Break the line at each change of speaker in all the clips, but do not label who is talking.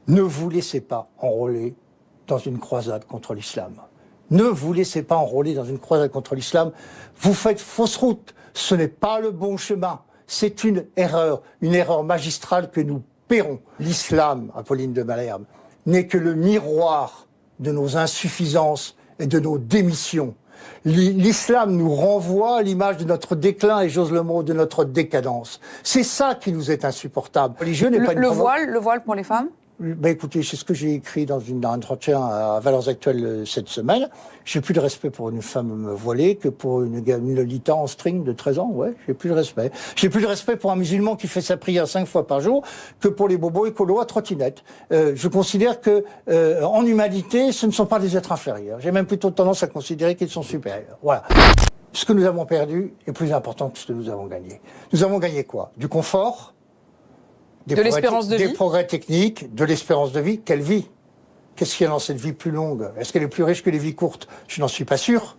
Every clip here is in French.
Ne vous laissez pas enrôler dans une croisade contre l'islam. Ne vous laissez pas enrôler dans une croisade contre l'islam. Vous faites fausse route. Ce n'est pas le bon chemin. C'est une erreur magistrale que nous paierons. L'islam, Apolline de Malherbe, n'est que le miroir de nos insuffisances et de nos démissions. L'islam nous renvoie à l'image de notre déclin et, j'ose le mot, de notre décadence. C'est ça qui nous est insupportable.
Le voile pour les femmes ?
Ben écoutez, c'est ce que j'ai écrit dans un entretien à Valeurs Actuelles cette semaine. J'ai plus de respect pour une femme voilée que pour une Lolita en string de 13 ans. Ouais, j'ai plus de respect. J'ai plus de respect pour un musulman qui fait sa prière 5 fois par jour que pour les bobos écolos à trottinette. Je considère que, en humanité, ce ne sont pas des êtres inférieurs. J'ai même plutôt tendance à considérer qu'ils sont supérieurs. Voilà. Ce que nous avons perdu est plus important que ce que nous avons gagné. Nous avons gagné quoi? Du confort. Des progrès techniques, de l'espérance de vie. Quelle vie? Qu'est-ce qu'il y a dans cette vie plus longue? Est-ce qu'elle est plus riche que les vies courtes? Je n'en suis pas sûr.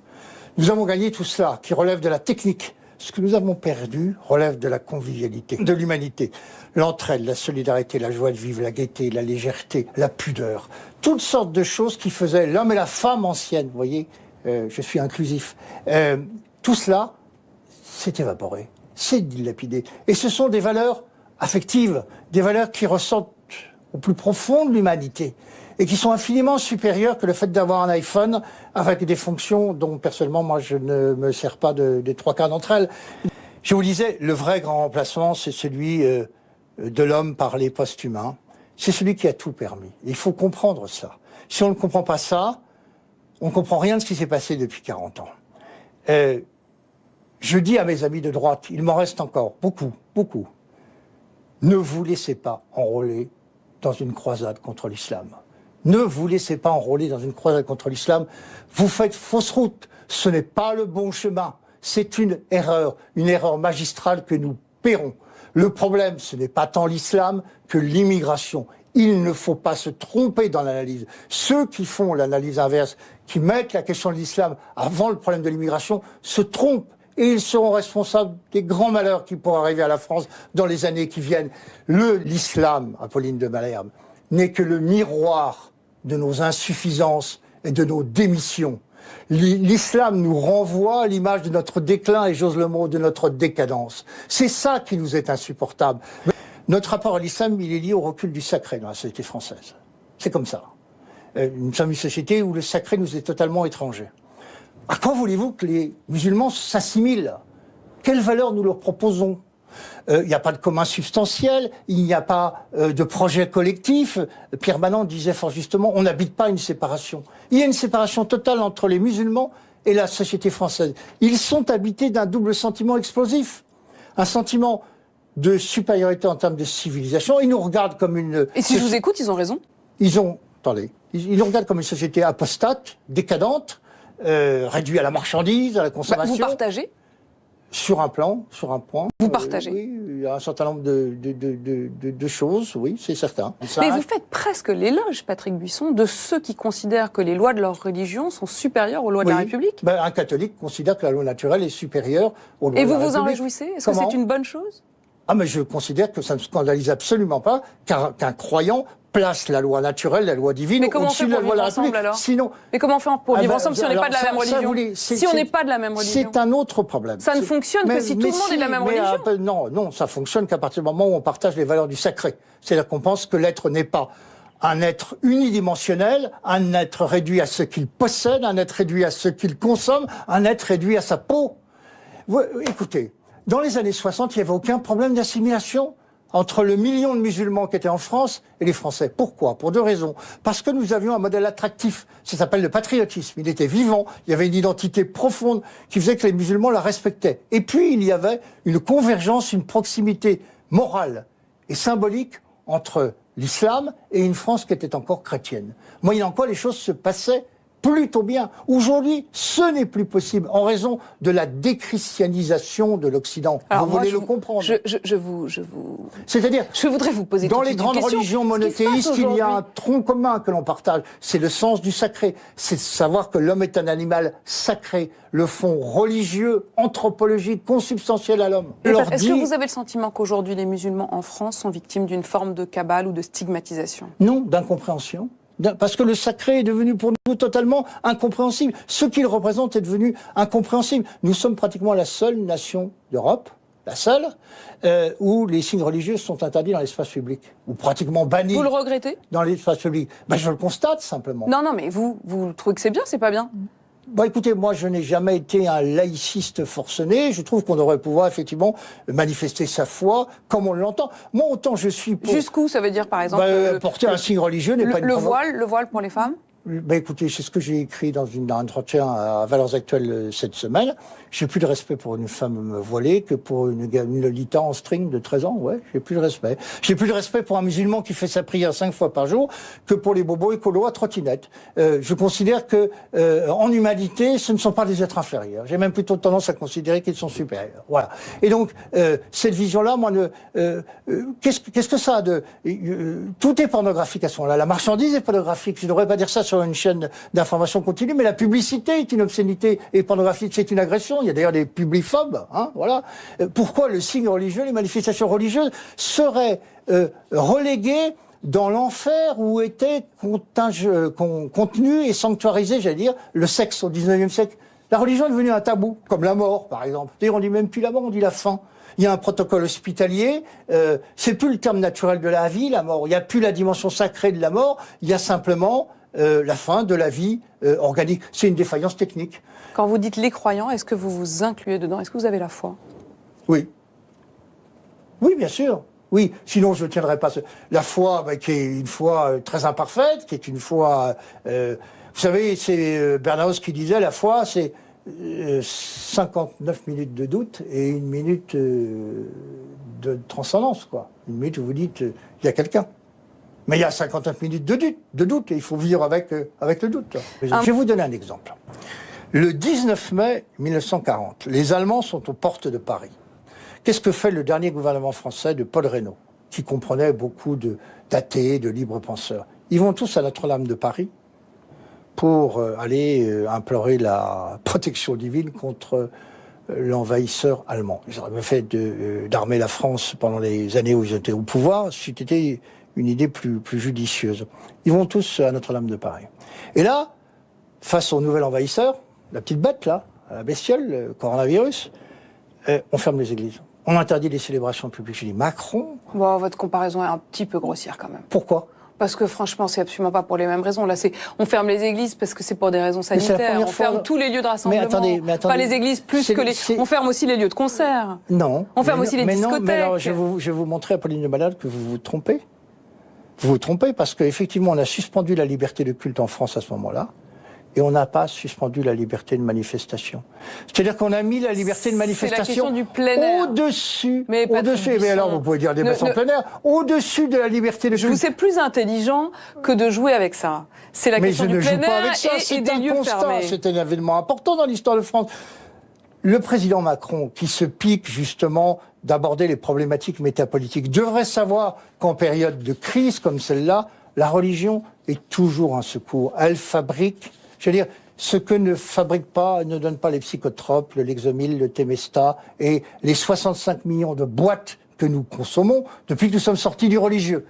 Nous avons gagné tout cela, qui relève de la technique. Ce que nous avons perdu relève de la convivialité, de l'humanité. L'entraide, la solidarité, la joie de vivre, la gaieté, la légèreté, la pudeur. Toutes sortes de choses qui faisaient l'homme et la femme ancienne. Vous voyez, je suis inclusif. Tout cela s'est évaporé, s'est dilapidé. Et ce sont des valeurs affectives, des valeurs qui ressortent au plus profond de l'humanité et qui sont infiniment supérieures que le fait d'avoir un iPhone avec des fonctions dont personnellement moi je ne me sers pas des 3 quarts d'entre elles. Je vous disais, le vrai grand remplacement, c'est celui de l'homme par les post-humains. C'est celui qui a tout permis. Il faut comprendre ça. Si on ne comprend pas ça, on ne comprend rien de ce qui s'est passé depuis 40 ans. Je dis à mes amis de droite, il m'en reste encore beaucoup. Ne vous laissez pas enrôler dans une croisade contre l'islam. Ne vous laissez pas enrôler dans une croisade contre l'islam. Vous faites fausse route. Ce n'est pas le bon chemin. C'est une erreur magistrale que nous paierons. Le problème, ce n'est pas tant l'islam que l'immigration. Il ne faut pas se tromper dans l'analyse. Ceux qui font l'analyse inverse, qui mettent la question de l'islam avant le problème de l'immigration, se trompent. Et ils seront responsables des grands malheurs qui pourraient arriver à la France dans les années qui viennent. L'islam, Apolline de Malherbe, n'est que le miroir de nos insuffisances et de nos démissions. L'islam nous renvoie à l'image de notre déclin et, j'ose le mot, de notre décadence. C'est ça qui nous est insupportable. Notre rapport à l'islam, il est lié au recul du sacré dans la société française. C'est comme ça. Nous sommes une société où le sacré nous est totalement étranger. À quand voulez-vous que les musulmans s'assimilent? Quelles valeurs nous leur proposons? Il n'y a pas de commun substantiel, il n'y a pas de projet collectif. Pierre Manant disait fort justement, on n'habite pas une séparation. Il y a une séparation totale entre les musulmans et la société française. Ils sont habités d'un double sentiment explosif. Un sentiment de supériorité en termes de civilisation. Ils nous regardent comme une...
Et si je vous écoute, ils ont raison?
Ils nous regardent comme une société apostate, décadente, réduit à la marchandise, à la consommation.
Vous partagez?
Sur un point.
Vous partagez?
Oui, il y a un certain nombre de choses, oui, c'est certain.
Mais vous faites presque l'éloge, Patrick Buisson, de ceux qui considèrent que les lois de leur religion sont supérieures aux lois de la République.
Un catholique considère que la loi naturelle est supérieure aux lois de la République.
Et vous vous en réjouissez? Est-ce que c'est une bonne chose?
Ah, mais je considère que ça ne scandalise absolument pas qu'un croyant place la loi naturelle, la loi divine au-dessus de la loi de la République.
Sinon, mais comment faire pour vivre ensemble si on n'est pas de la même religion? Si on n'est pas de la même religion,
c'est un autre problème.
Ça ne fonctionne que si tout le monde est de la même religion.
Non, ça fonctionne qu'à partir du moment où on partage les valeurs du sacré. C'est-à-dire qu'on pense que l'être n'est pas un être unidimensionnel, un être réduit à ce qu'il possède, un être réduit à ce qu'il consomme, un être réduit à sa peau. Écoutez, dans les années 60, il n'y avait aucun problème d'assimilation entre le million de musulmans qui étaient en France et les Français. Pourquoi? Pour 2 raisons. Parce que nous avions un modèle attractif. Ça s'appelle le patriotisme. Il était vivant. Il y avait une identité profonde qui faisait que les musulmans la respectaient. Et puis, il y avait une convergence, une proximité morale et symbolique entre l'islam et une France qui était encore chrétienne. Moyennant quoi, les choses se passaient plutôt bien. Aujourd'hui, ce n'est plus possible en raison de la déchristianisation de l'Occident.
Alors
vous
moi,
voulez le comprendre.
C'est-à-dire, je voudrais vous poser
dans les grandes religions monothéistes, il y a un tronc commun que l'on partage. C'est le sens du sacré. C'est de savoir que l'homme est un animal sacré. Le fond religieux, anthropologique, consubstantiel à l'homme.
Est-ce que vous avez le sentiment qu'aujourd'hui les musulmans en France sont victimes d'une forme de cabale ou de stigmatisation?
Non, d'incompréhension. Parce que le sacré est devenu pour nous totalement incompréhensible. Ce qu'il représente est devenu incompréhensible. Nous sommes pratiquement la seule nation d'Europe, la seule, où les signes religieux sont interdits dans l'espace public, ou pratiquement bannis.
Vous le regrettez?
Dans l'espace public. Ben, je le constate simplement.
Non, mais vous trouvez que c'est bien, c'est pas bien?
Bon, écoutez, moi, je n'ai jamais été un laïciste forcené. Je trouve qu'on devrait pouvoir, effectivement, manifester sa foi comme on l'entend. Moi, autant je suis pour...
Jusqu'où ça veut dire, par exemple...
porter un signe religieux n'est pas une...
Le voile pour les femmes?
Ben écoutez, c'est ce que j'ai écrit dans un entretien à Valeurs Actuelles cette semaine. J'ai plus de respect pour une femme voilée que pour une Lolita en string de 13 ans. Ouais, j'ai plus de respect. J'ai plus de respect pour un musulman qui fait sa prière 5 fois par jour que pour les bobos écolos à trottinette. Je considère que en humanité, ce ne sont pas des êtres inférieurs. J'ai même plutôt tendance à considérer qu'ils sont supérieurs. Voilà. Et donc cette vision-là, moi, qu'est-ce que ça a de tout est pornographique à ce moment-là. La marchandise est pornographique. Je ne devrais pas dire ça sur une chaîne d'information continue, mais la publicité est une obscénité et pornographique, c'est une agression. Il y a d'ailleurs des publiphobes, hein, voilà. Pourquoi le signe religieux, les manifestations religieuses seraient reléguées dans l'enfer où était contenu et sanctuarisé, j'allais dire, le sexe au 19e siècle? La religion est devenue un tabou, comme la mort, par exemple. D'ailleurs, on dit même plus la mort, on dit la fin. Il y a un protocole hospitalier, c'est plus le terme naturel de la vie, la mort. Il n'y a plus la dimension sacrée de la mort, il y a simplement la fin de la vie organique. C'est une défaillance technique.
Quand vous dites les croyants, est-ce que vous vous incluez dedans? Est-ce que vous avez la foi?
Oui. Oui, bien sûr. Oui, sinon je ne tiendrais pas. La foi, qui est une foi très imparfaite, qui est une foi... vous savez, c'est Bernanos qui disait, la foi, c'est 59 minutes de doute et 1 minute de transcendance, quoi. 1 minute où vous dites, il y a quelqu'un. Mais il y a 59 minutes de doute et il faut vivre avec le doute. Je vais vous donner un exemple. Le 19 mai 1940, les Allemands sont aux portes de Paris. Qu'est-ce que fait le dernier gouvernement français de Paul Reynaud, qui comprenait beaucoup d'athées, de libres penseurs? Ils vont tous à Notre-Dame de Paris pour aller implorer la protection divine contre l'envahisseur allemand. Ils auraient bien fait d'armer la France pendant les années où ils étaient au pouvoir, c'était une idée plus judicieuse. Ils vont tous à Notre-Dame de Paris. Et là, face au nouvel envahisseur, la petite bête là, la bestiole, le coronavirus, on ferme les églises. On interdit les célébrations publiques. Je dis, Macron...
Bon, votre comparaison est un petit peu grossière quand même.
Pourquoi?
Parce que franchement, c'est absolument pas pour les mêmes raisons. Là, on ferme les églises parce que c'est pour des raisons sanitaires. On ferme tous les lieux de rassemblement.
Mais attendez.
Pas les églises plus que les... On ferme aussi les lieux de concert.
Non.
On ferme aussi les discothèques.
Mais alors, je vais vous montrer, Apolline de Malade, que vous vous trompez. Vous vous trompez parce qu'effectivement, on a suspendu la liberté de culte en France à ce moment-là. Et on n'a pas suspendu la liberté de manifestation. C'est-à-dire qu'on a mis la liberté de manifestation au-dessus. Mais alors, vous pouvez dire des messes en plein air, au-dessus de la liberté de culte.
Je vous sais plus intelligent que de jouer avec ça. C'est la question du plein air et des lieux fermés.
C'est un événement important dans l'histoire de France. Le président Macron, qui se pique justement d'aborder les problématiques métapolitiques, devrait savoir qu'en période de crise comme celle-là, la religion est toujours un secours. Elle fabrique... Je veux dire, ce que ne donnent pas les psychotropes, le Lexomil, le Temesta et les 65 millions de boîtes que nous consommons depuis que nous sommes sortis du religieux.